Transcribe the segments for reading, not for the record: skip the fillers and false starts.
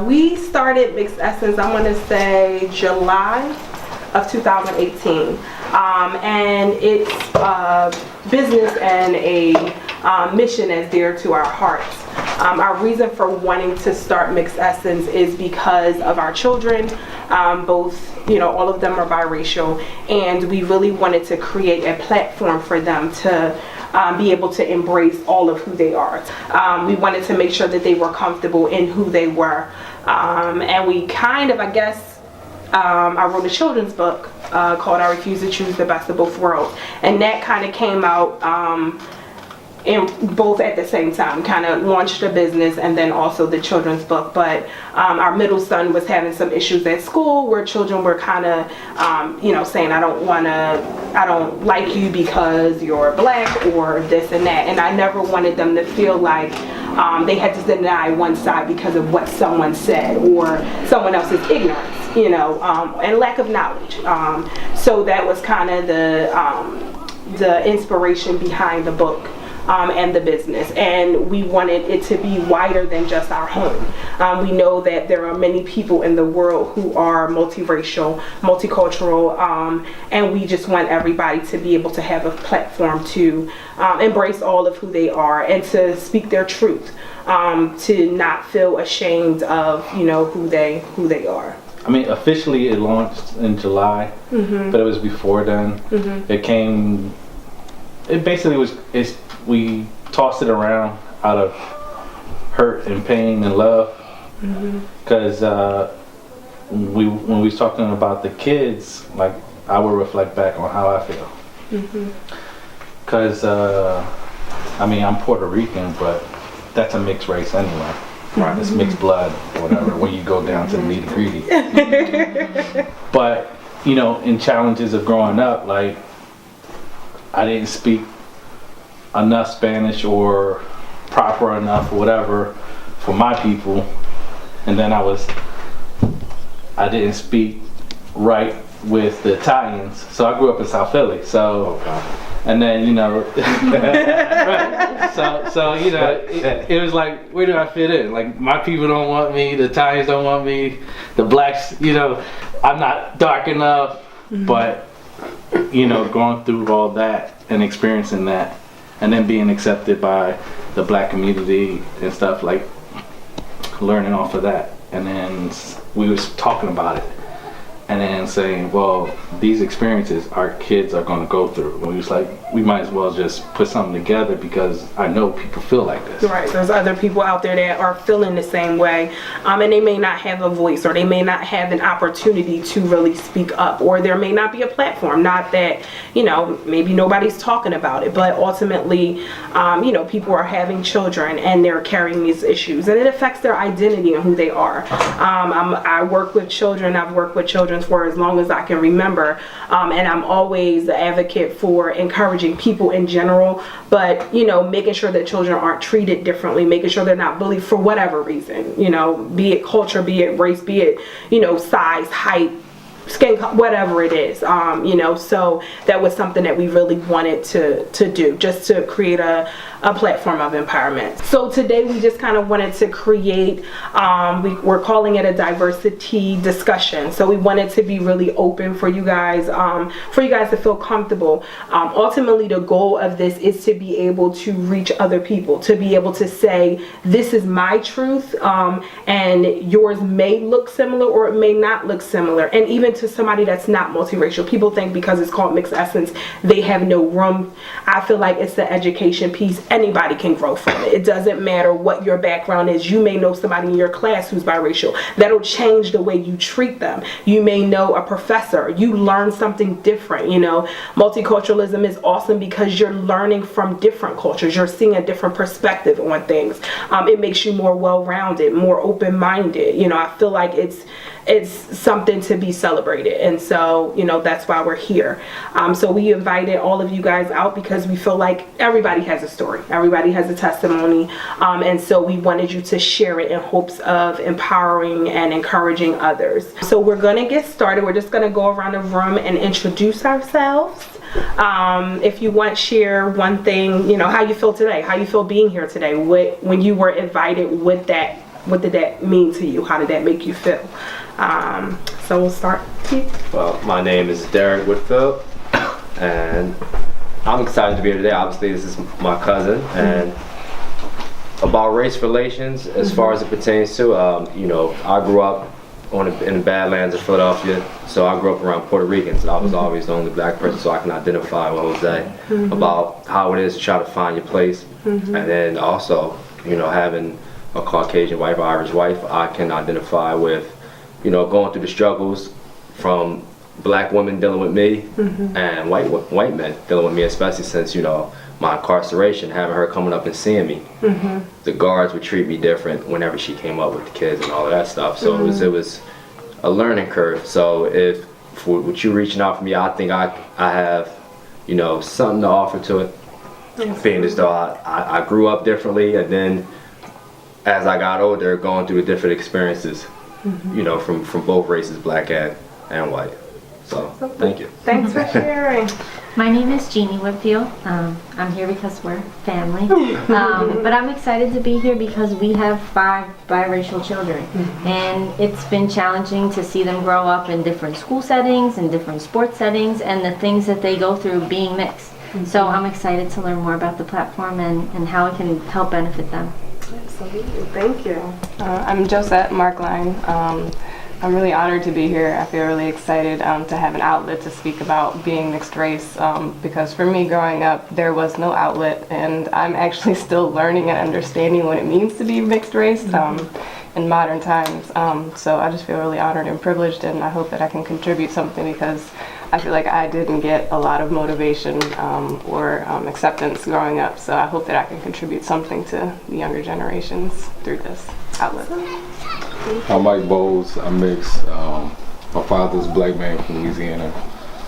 We started Mixed Essence, I want to say July of 2018. And it's a business and a mission that's dear to our hearts. Our reason for wanting to start Mixed Essence is because of our children. Both, all of them are biracial, and we really wanted to create a platform for them to be able to embrace all of who they are. We wanted to make sure that they were comfortable in who they were. And we kind of, I wrote a children's book called I Refuse to Choose the Best of Both Worlds. And that kind of came out in both at the same time. Kind of launched a business and then also the children's book. But our middle son was having some issues at school where children were kind of, saying, I don't like you because you're black or this and that. And I never wanted them to feel like they had to deny one side because of what someone said or someone else's ignorance, and lack of knowledge. So that was kind of the inspiration behind the book. And the business, and we wanted it to be wider than just our home. We know that there are many people in the world who are multiracial, multicultural, and we just want everybody to be able to have a platform to embrace all of who they are and to speak their truth, to not feel ashamed of who they are. I mean, officially it launched in July, but it was before then. We tossed it around out of hurt and pain and love, because when we was talking about the kids, like I would reflect back on how I feel, because I'm Puerto Rican, but that's a mixed race anyway. Right, it's mixed blood or whatever when you go down to the nitty gritty. But in challenges of growing up, like I didn't speak enough Spanish or proper enough or whatever for my people, and then I didn't speak right with the Italians, so I grew up in South Philly, so and then right, so it was like, where do I fit in? Like, my people don't want me, the Italians don't want me, the blacks, I'm not dark enough, but going through all that and experiencing that, and then being accepted by the black community and stuff, like learning off of that. And then we was talking about it and then saying, well, these experiences our kids are going to go through. And we was like, we might as well just put something together because I know people feel like this. Right, there's other people out there that are feeling the same way, and they may not have a voice, or they may not have an opportunity to really speak up, or there may not be a platform. Not that, maybe nobody's talking about it, but ultimately, people are having children and they're carrying these issues, and it affects their identity and who they are. I work with children. I've worked with children for as long as I can remember, and I'm always an advocate for encouraging people in general, but making sure that children aren't treated differently, making sure they're not bullied for whatever reason, be it culture, be it race, be it size, height, skin color, whatever it is, so that was something that we really wanted to do, just to create a platform of empowerment. So today we just kind of wanted to create, we're calling it a diversity discussion. So we wanted to be really open for you guys to feel comfortable. Ultimately, the goal of this is to be able to reach other people, to be able to say, this is my truth, and yours may look similar or it may not look similar. And even to somebody that's not multiracial, people think because it's called Mixed Essence, they have no room. I feel like it's the education piece. Anybody can grow from it. It doesn't matter what your background is. You may know somebody in your class who's biracial. That'll change the way you treat them. You may know a professor. You learn something different. Multiculturalism is awesome because you're learning from different cultures. You're seeing a different perspective on things. It makes you more well-rounded, more open-minded. I feel like it's something to be celebrated, and so that's why we're here. So we invited all of you guys out because we feel like everybody has a story, everybody has a testimony, and so we wanted you to share it in hopes of empowering and encouraging others. So we're gonna get started. We're just gonna go around the room and introduce ourselves. If you want, share one thing, how you feel today, how you feel being here today, when you were invited, what that what did that mean to you? How did that make you feel? So we'll start. Well, my name is Derek Whitfield, and I'm excited to be here today. Obviously, this is my cousin, and about race relations, as far as it pertains to, you know, I grew up in the Badlands of Philadelphia, so I grew up around Puerto Ricans, and I was always the only black person, so I can identify with Jose about how it is to try to find your place, and then also, you know, having a Caucasian wife or Irish wife, I can identify with, you know, going through the struggles from black women dealing with me and white men dealing with me, especially since, you know, my incarceration, having her coming up and seeing me. The guards would treat me different whenever she came up with the kids and all of that stuff. So it was a learning curve. So if with you reaching out for me, I think I have, you know, something to offer to it. Being as though I grew up differently, and then as I got older, going through the different experiences, you know, from both races, black and white. So, thank you. Thanks for sharing. My name is Jeannie Whitfield. I'm here because we're family. But I'm excited to be here because we have 5 biracial children. And it's been challenging to see them grow up in different school settings and different sports settings and the things that they go through being mixed. So I'm excited to learn more about the platform and how it can help benefit them. Absolutely. Thank you. I'm Josette Markline. I'm really honored to be here. I feel really excited to have an outlet to speak about being mixed race because for me growing up there was no outlet, and I'm actually still learning and understanding what it means to be mixed race in modern times. So I just feel really honored and privileged, and I hope that I can contribute something because I feel like I didn't get a lot of motivation or acceptance growing up. So I hope that I can contribute something to the younger generations through this outlet. I'm Mike Bowles. I'm mixed. My father's a black man from Louisiana.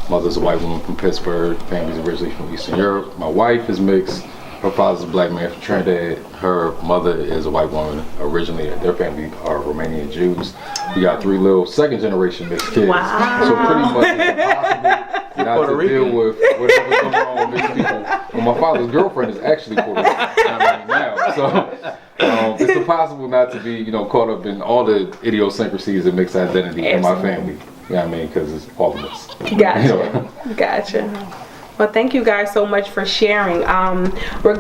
Mother's a white woman from Pittsburgh. Family's originally from Eastern Europe. My wife is mixed. Her father's a black man from Trinidad. Her mother is a white woman originally. Their family are Romanian Jews. We got 3 little second generation mixed kids. Wow. So pretty much it's impossible not to deal with whatever's going on with mixed people. Well, my father's girlfriend is actually Puerto Rican. I mean, now. So it's impossible not to be, you know, caught up in all the idiosyncrasies of mixed identity in my family. You know what I mean? Because it's all of us. Gotcha. You know? Gotcha. Well, thank you guys so much for sharing.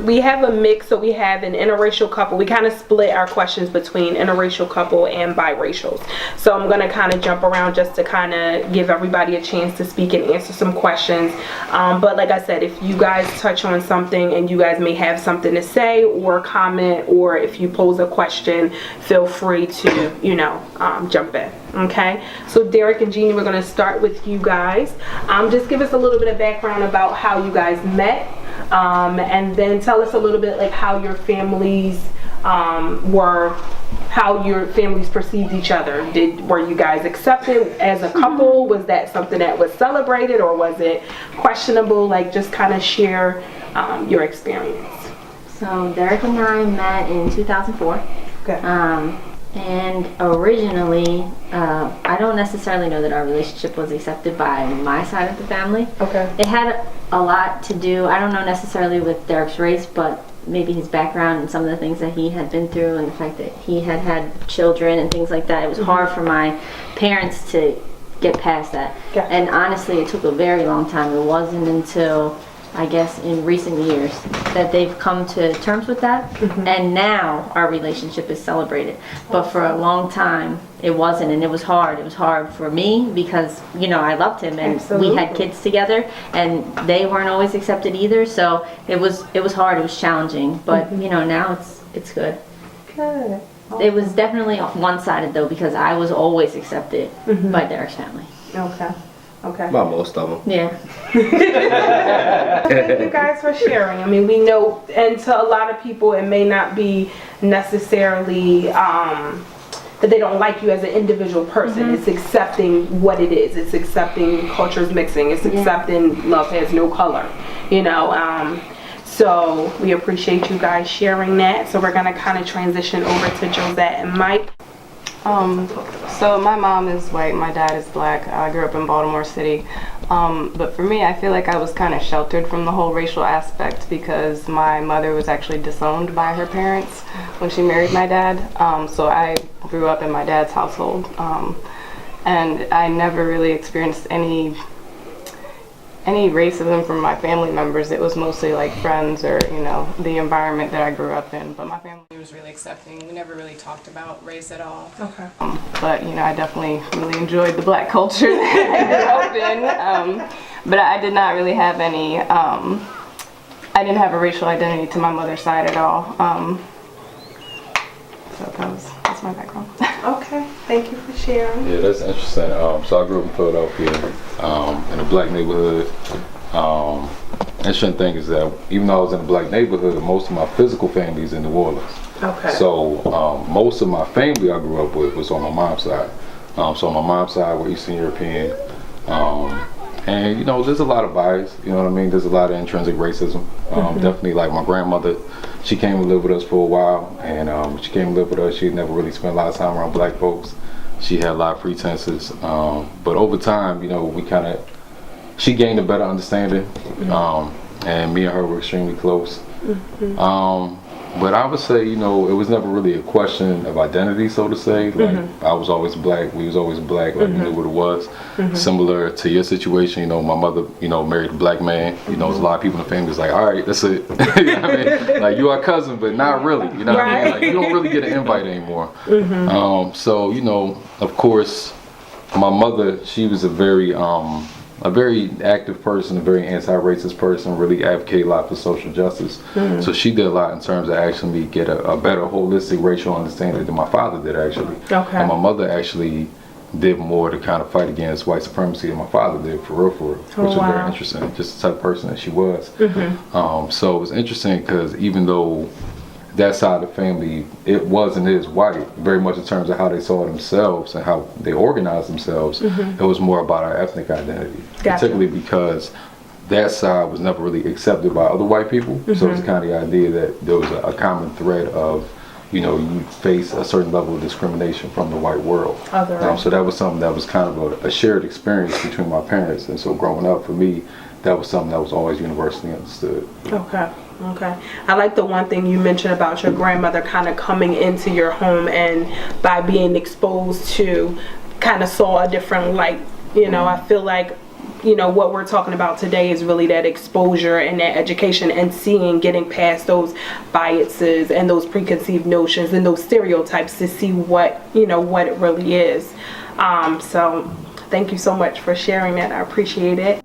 We have a mix, so we have an interracial couple. We kind of split our questions between interracial couple and biracials. So I'm going to kind of jump around just to kind of give everybody a chance to speak and answer some questions. But like I said, if you guys touch on something and you guys may have something to say or comment, or if you pose a question, feel free to, you know, jump in. Okay, so Derek and Jeannie, we're going to start with you guys. Just give us a little bit of background about how you guys met, and then tell us a little bit like how your families how your families perceived each other. Were you guys accepted as a couple? Was that something that was celebrated, or was it questionable? Like, just kind of share your experience. So Derek and I met in 2004. Okay. And originally, I don't necessarily know that our relationship was accepted by my side of the family. Okay. It had a lot to do, I don't know necessarily with Derek's race, but maybe his background and some of the things that he had been through, and the fact that he had had children and things like that. It was hard for my parents to get past that. Gotcha. And honestly, it took a very long time. It wasn't until, I guess, in recent years that they've come to terms with that, and now our relationship is celebrated. But for a long time it wasn't, and it was hard. It was hard for me because, you know, I loved him, and we had kids together, and they weren't always accepted either. So it was hard. It was challenging, but you know, now it's good. Good. It was definitely one-sided though, because I was always accepted by Derek's family. Okay. Okay. About most of them. Yeah. Thank you guys for sharing. I mean, we know, and to a lot of people, it may not be necessarily that they don't like you as an individual person. It's accepting what it is. It's accepting cultures mixing. It's accepting love has no color. You know. So we appreciate you guys sharing that. So we're gonna kind of transition over to Josette and Mike. So my mom is white, my dad is black. I grew up in Baltimore City. But for me, I feel like I was kind of sheltered from the whole racial aspect because my mother was actually disowned by her parents when she married my dad. So I grew up in my dad's household. And I never really experienced any racism from my family members. It was mostly like friends or, you know, the environment that I grew up in. But my family was really accepting. We never really talked about race at all. Okay. But, you know, I definitely really enjoyed the black culture that I grew up in. But I did not really have any, I didn't have a racial identity to my mother's side at all. So that's my background. Okay, thank you for sharing. Yeah, that's interesting. So I grew up in Philadelphia, in a black neighborhood. Interesting thing is that even though I was in a black neighborhood, most of my physical family is in New Orleans. Okay. So most of my family I grew up with was on my mom's side. So on my mom's side, we're Eastern European. And you know, there's a lot of bias, you know what I mean? There's a lot of intrinsic racism. Definitely, like my grandmother, she came to live with us for a while, and when she came to live with us, she never really spent a lot of time around black folks. She had a lot of pretenses, but over time, you know, she gained a better understanding, and me and her were extremely close. But I would say, you know, it was never really a question of identity, so to say. Like, I was always black, we was always black, like we knew what it was. Similar to your situation, you know, my mother, you know, married a black man. You know, there's a lot of people in the family that's like, all right, that's it. You know what I mean? Like, you are cousin, but not really. You know what I mean? Like, you don't really get an invite anymore. So, you know, of course, my mother, she was a very active person, a very anti-racist person, really advocated a lot for social justice. So she did a lot in terms of actually get a better holistic racial understanding than my father did, actually. Okay. And my mother actually did more to kind of fight against white supremacy than my father did, for real, which was very interesting, just the type of person that she was. So it was interesting because even though that side of the family, it was and is white, very much in terms of how they saw themselves and how they organized themselves. It was more about our ethnic identity, particularly because that side was never really accepted by other white people. So it was kind of the idea that there was a common thread of, you know, you face a certain level of discrimination from the white world. So that was something that was kind of a shared experience between my parents. And so growing up, for me, that was something that was always universally understood. Okay. I like the one thing you mentioned about your grandmother kind of coming into your home and by being exposed to kind of saw a different light. You know, I feel like, you know, what we're talking about today is really that exposure and that education and getting past those biases and those preconceived notions and those stereotypes to see what, you know, what it really is. So thank you so much for sharing that. I appreciate it.